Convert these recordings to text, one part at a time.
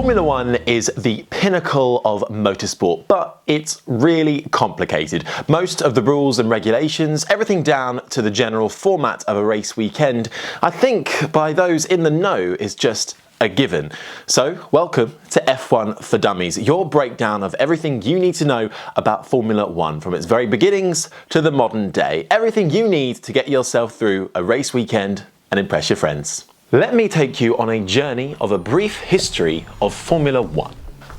Formula One is the pinnacle of motorsport, but it's really complicated. Most of the rules and regulations, everything down to the general format of a race weekend, I think by those in the know is just a given. So, welcome to F1 for Dummies, your breakdown of everything you need to know about Formula One from its very beginnings to the modern day. Everything you need to get yourself through a race weekend and impress your friends. Let me take you on a journey of a brief history of Formula One.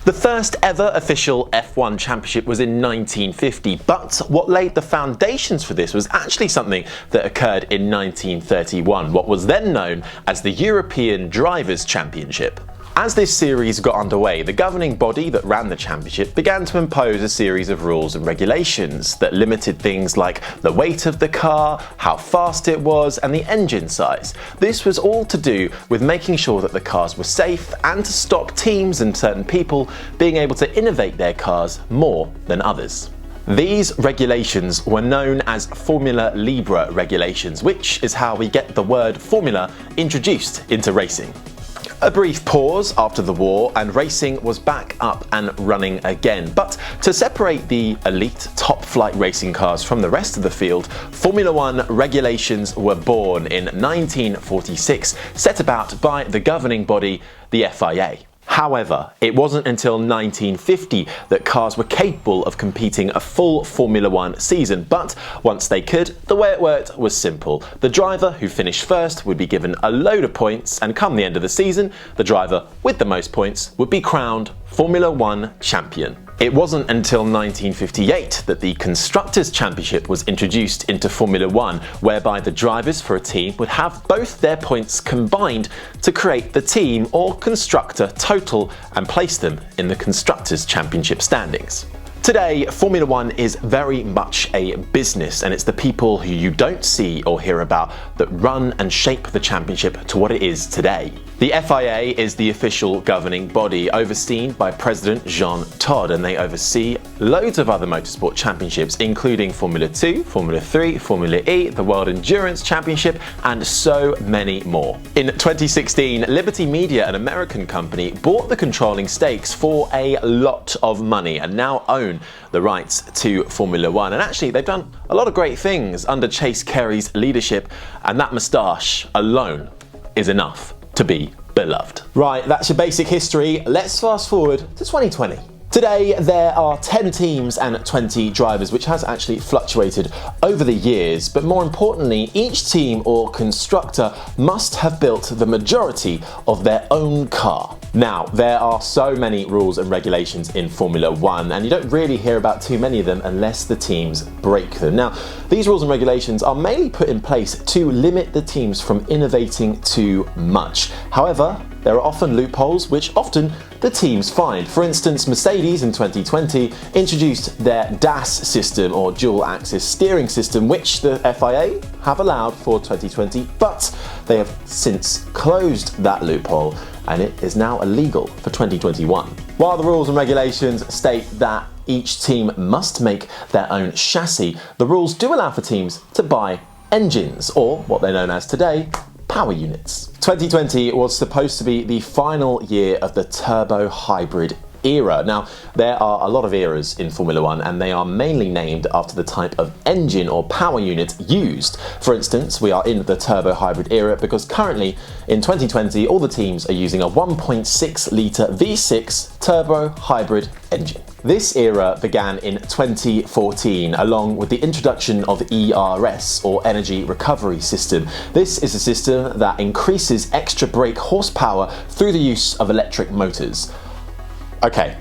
The first ever official F1 championship was in 1950, but what laid the foundations for this was actually something that occurred in 1931, what was then known as the European Drivers' Championship. As this series got underway, the governing body that ran the championship began to impose a series of rules and regulations that limited things like the weight of the car, how fast it was, and the engine size. This was all to do with making sure that the cars were safe and to stop teams and certain people being able to innovate their cars more than others. These regulations were known as Formula Libre regulations, which is how we get the word formula introduced into racing. A brief pause after the war and racing was back up and running again. But to separate the elite top-flight racing cars from the rest of the field, Formula One regulations were born in 1946, set about by the governing body, the FIA. However, it wasn't until 1950 that cars were capable of competing a full Formula One season, but once they could, the way it worked was simple. The driver who finished first would be given a load of points, and come the end of the season, the driver with the most points would be crowned Formula One champion. It wasn't until 1958 that the Constructors' Championship was introduced into Formula One, whereby the drivers for a team would have both their points combined to create the team or constructor total and place them in the Constructors' Championship standings. Today, Formula One is very much a business, and it's the people who you don't see or hear about that run and shape the championship to what it is today. The FIA is the official governing body, overseen by President Jean Todt, and they oversee loads of other motorsport championships, including Formula 2, Formula 3, Formula E, the World Endurance Championship, and so many more. In 2016, Liberty Media, an American company, bought the controlling stakes for a lot of money and now own the rights to Formula One. And actually, they've done a lot of great things under Chase Carey's leadership, and that moustache alone is enough to be beloved. Right, that's your basic history. Let's fast forward to 2020. Today, there are 10 teams and 20 drivers, which has actually fluctuated over the years, but more importantly, each team or constructor must have built the majority of their own car. Now, there are so many rules and regulations in Formula One, and you don't really hear about too many of them unless the teams break them. Now, these rules and regulations are mainly put in place to limit the teams from innovating too much. However, there are often loopholes which often the teams find. For instance, Mercedes in 2020 introduced their DAS system, or dual axis steering system, which the FIA have allowed for 2020, but they have since closed that loophole and it is now illegal for 2021. While the rules and regulations state that each team must make their own chassis, the rules do allow for teams to buy engines, or what they're known as today, power units. 2020 was supposed to be the final year of the turbo hybrid era. Now, there are a lot of eras in Formula One, and they are mainly named after the type of engine or power unit used. For instance, we are in the turbo hybrid era because currently in 2020 all the teams are using a 1.6 litre V6 turbo hybrid engine. This era began in 2014, along with the introduction of ERS, or Energy Recovery System. This is a system that increases extra brake horsepower through the use of electric motors. Okay,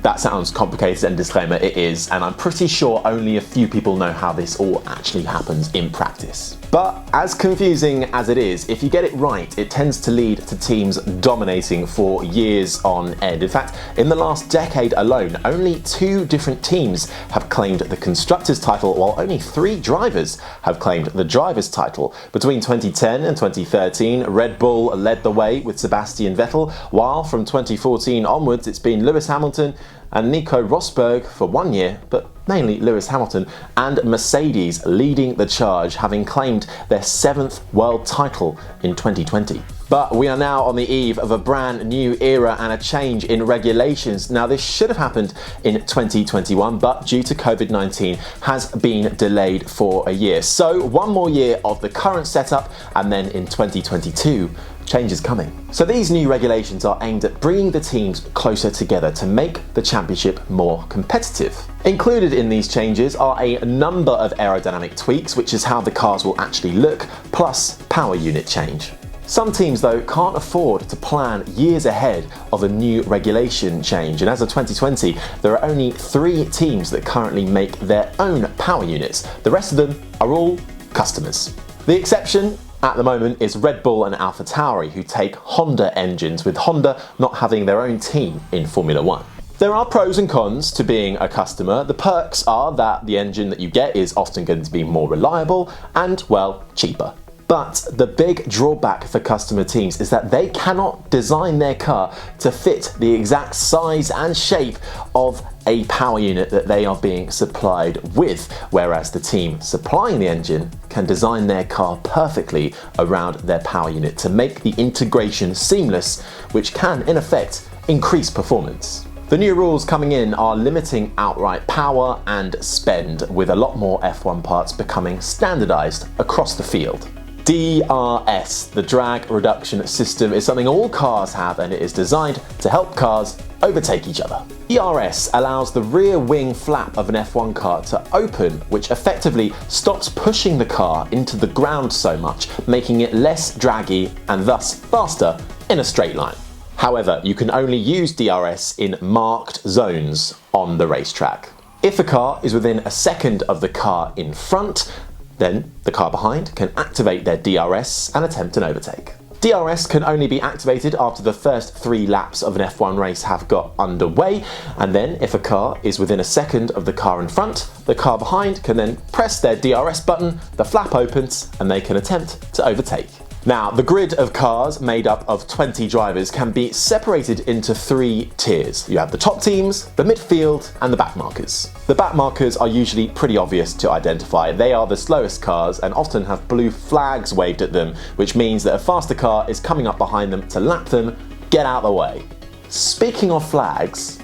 that sounds complicated, and disclaimer, it is, and I'm pretty sure only a few people know how this all actually happens in practice. But as confusing as it is, if you get it right, it tends to lead to teams dominating for years on end. In fact, in the last decade alone, only 2 different teams have claimed the constructors' title, while only 3 drivers have claimed the drivers' title. Between 2010 and 2013, Red Bull led the way with Sebastian Vettel, while from 2014 onwards it's been Lewis Hamilton and Nico Rosberg for 1 year, but mainly Lewis Hamilton, and Mercedes leading the charge, having claimed their 7th world title in 2020. But we are now on the eve of a brand new era and a change in regulations. Now, this should have happened in 2021, but due to COVID-19 has been delayed for a year. So one more year of the current setup, and then in 2022, change is coming. So these new regulations are aimed at bringing the teams closer together to make the championship more competitive. Included in these changes are a number of aerodynamic tweaks, which is how the cars will actually look, plus power unit change. Some teams, though, can't afford to plan years ahead of a new regulation change, and as of 2020, there are only 3 teams that currently make their own power units. The rest of them are all customers. The exception at the moment is Red Bull and AlphaTauri, who take Honda engines, with Honda not having their own team in Formula 1. There are pros and cons to being a customer. The perks are that the engine that you get is often going to be more reliable and, well, cheaper. But the big drawback for customer teams is that they cannot design their car to fit the exact size and shape of a power unit that they are being supplied with, whereas the team supplying the engine can design their car perfectly around their power unit to make the integration seamless, which can, in effect, increase performance. The new rules coming in are limiting outright power and spend, with a lot more F1 parts becoming standardized across the field. DRS, the drag reduction system, is something all cars have, and it is designed to help cars overtake each other. DRS allows the rear wing flap of an F1 car to open, which effectively stops pushing the car into the ground so much, making it less draggy and thus faster in a straight line. However, you can only use DRS in marked zones on the racetrack. If a car is within a second of the car in front, then the car behind can activate their DRS and attempt an overtake. DRS can only be activated after the first 3 laps of an F1 race have got underway, and then if a car is within a second of the car in front, the car behind can then press their DRS button, the flap opens, and they can attempt to overtake. Now, the grid of cars made up of 20 drivers can be separated into 3 tiers. You have the top teams, the midfield, and the back markers. The back markers are usually pretty obvious to identify. They are the slowest cars and often have blue flags waved at them, which means that a faster car is coming up behind them to lap them. Get out of the way. Speaking of flags,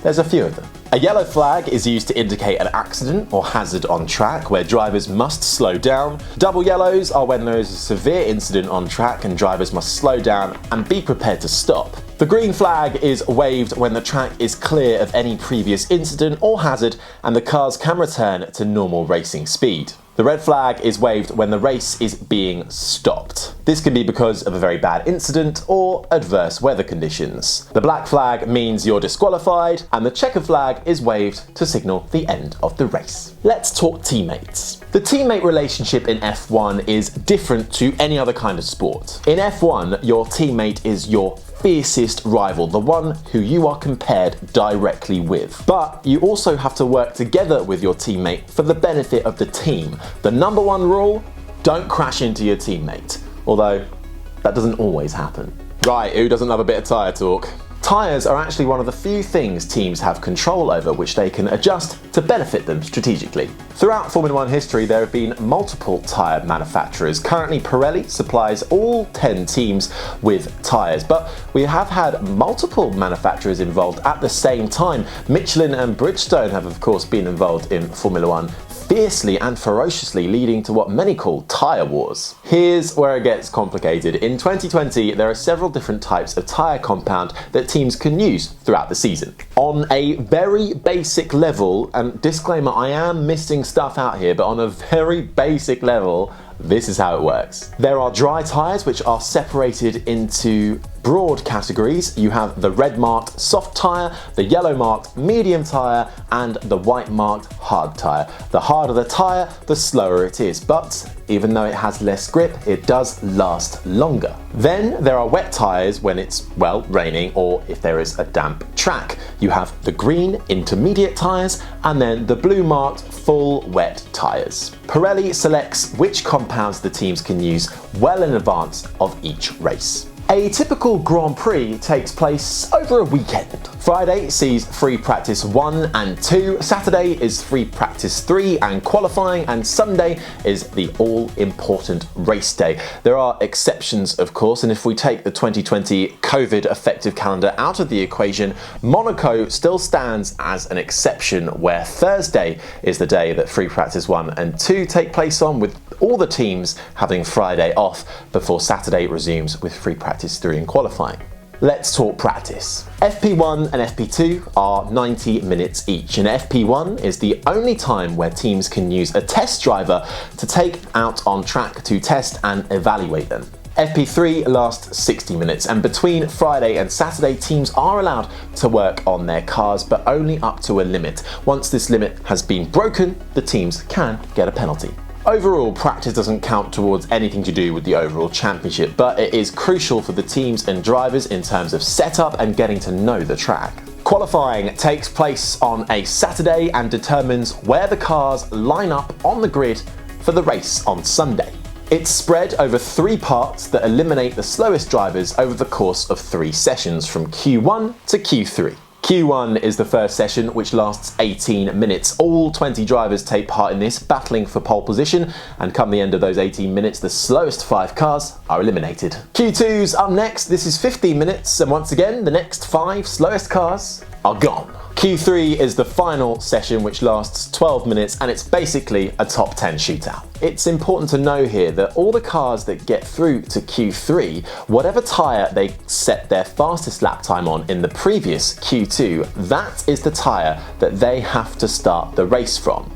there's a few of them. A yellow flag is used to indicate an accident or hazard on track, where drivers must slow down. Double yellows are when there is a severe incident on track and drivers must slow down and be prepared to stop. The green flag is waved when the track is clear of any previous incident or hazard and the cars can return to normal racing speed. The red flag is waved when the race is being stopped. This can be because of a very bad incident or adverse weather conditions. The black flag means you're disqualified, and the checker flag is waved to signal the end of the race. Let's talk teammates. The teammate relationship in F1 is different to any other kind of sport. In F1, your teammate is your fiercest rival, the one who you are compared directly with. But you also have to work together with your teammate for the benefit of the team. The number 1 rule, don't crash into your teammate. Although, that doesn't always happen. Right, who doesn't love a bit of tyre talk? Tyres are actually one of the few things teams have control over, which they can adjust to benefit them strategically. Throughout Formula 1 history, there have been multiple tyre manufacturers. Currently, Pirelli supplies all 10 teams with tyres, but we have had multiple manufacturers involved at the same time. Michelin and Bridgestone have, of course, been involved in Formula 1 fiercely and ferociously, leading to what many call tyre wars. Here's where it gets complicated. In 2020, there are several different types of tyre compound that teams can use throughout the season. On a very basic level, and disclaimer, I am missing stuff out here, but on a very basic level, this is how it works. There are dry tyres, which are separated into broad categories. You have the red marked soft tyre, the yellow marked medium tyre, and the white marked hard tyre. The harder the tyre, the slower it is, but even though it has less grip, it does last longer. Then there are wet tyres when it's, well, raining or if there is a damp track. You have the green intermediate tyres and then the blue marked full wet tyres. Pirelli selects which compounds the teams can use well in advance of each race. A typical Grand Prix takes place over a weekend. Friday sees free practice 1 and 2, Saturday is free practice 3 and qualifying, and Sunday is the all-important race day. There are exceptions, of course, and if we take the 2020 COVID effective calendar out of the equation, Monaco still stands as an exception, where Thursday is the day that free practice 1 and 2 take place on, with all the teams having Friday off before Saturday resumes with free practice 3 and qualifying. Let's talk practice. FP1 and FP2 are 90 minutes each, and FP1 is the only time where teams can use a test driver to take out on track to test and evaluate them. FP3 lasts 60 minutes, and between Friday and Saturday, teams are allowed to work on their cars, but only up to a limit. Once this limit has been broken, the teams can get a penalty. Overall, practice doesn't count towards anything to do with the overall championship, but it is crucial for the teams and drivers in terms of setup and getting to know the track. Qualifying takes place on a Saturday and determines where the cars line up on the grid for the race on Sunday. It's spread over 3 parts that eliminate the slowest drivers over the course of 3 sessions from Q1 to Q3. Q1 is the first session, which lasts 18 minutes. All 20 drivers take part in this, battling for pole position, and come the end of those 18 minutes, the slowest 5 cars are eliminated. Q2's up next. This is 15 minutes, and once again, the next 5 slowest cars are gone. Q3 is the final session, which lasts 12 minutes, and it's basically a top 10 shootout. It's important to know here that all the cars that get through to Q3, whatever tyre they set their fastest lap time on in the previous Q2, that is the tyre that they have to start the race from.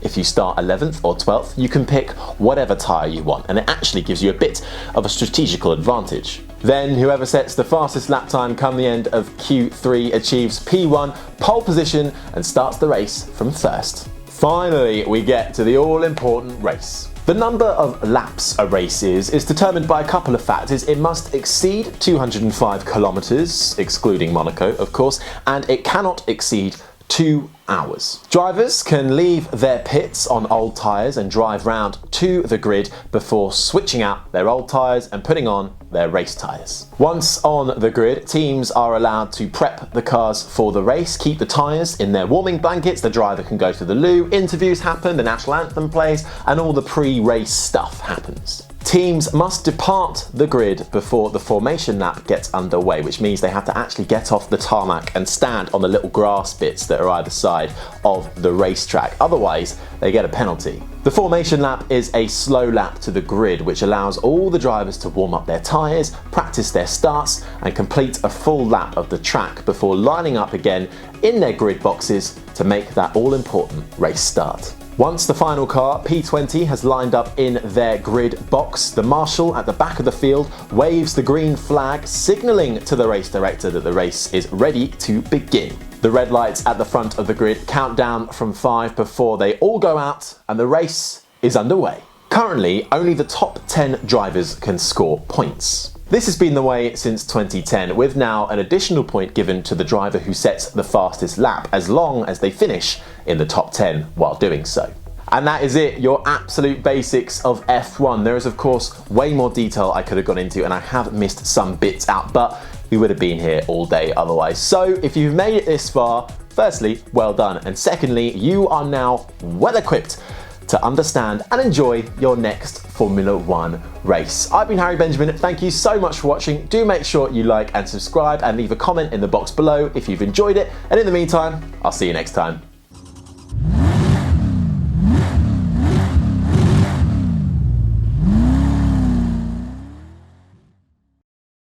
If you start 11th or 12th, you can pick whatever tyre you want, and it actually gives you a bit of a strategical advantage. Then whoever sets the fastest lap time come the end of Q3 achieves P1 pole position and starts the race from first. Finally, we get to the all-important race. The number of laps a race is determined by a couple of factors. It must exceed 205 kilometers, excluding Monaco, of course, and it cannot exceed 2 hours. Drivers can leave their pits on old tyres and drive round to the grid before switching out their old tyres and putting on their race tyres. Once on the grid, teams are allowed to prep the cars for the race, keep the tyres in their warming blankets, the driver can go to the loo, interviews happen, the national anthem plays, and all the pre-race stuff happens. Teams must depart the grid before the formation lap gets underway, which means they have to actually get off the tarmac and stand on the little grass bits that are either side of the racetrack. Otherwise, they get a penalty. The formation lap is a slow lap to the grid, which allows all the drivers to warm up their tyres, practice their starts, and complete a full lap of the track before lining up again in their grid boxes to make that all-important race start. Once the final car, P20, has lined up in their grid box, the marshal at the back of the field waves the green flag, signalling to the race director that the race is ready to begin. The red lights at the front of the grid count down from 5 before they all go out, and the race is underway. Currently, only the top 10 drivers can score points. This has been the way since 2010, with now an additional point given to the driver who sets the fastest lap, as long as they finish in the top 10 while doing so. And that is it, your absolute basics of F1. There is, of course, way more detail I could have gone into, and I have missed some bits out, but we would have been here all day otherwise. So if you've made it this far, firstly, well done. And secondly, you are now well equipped to understand and enjoy your next Formula One race. I've been Harry Benjamin, thank you so much for watching. Do make sure you like and subscribe and leave a comment in the box below if you've enjoyed it. And in the meantime, I'll see you next time.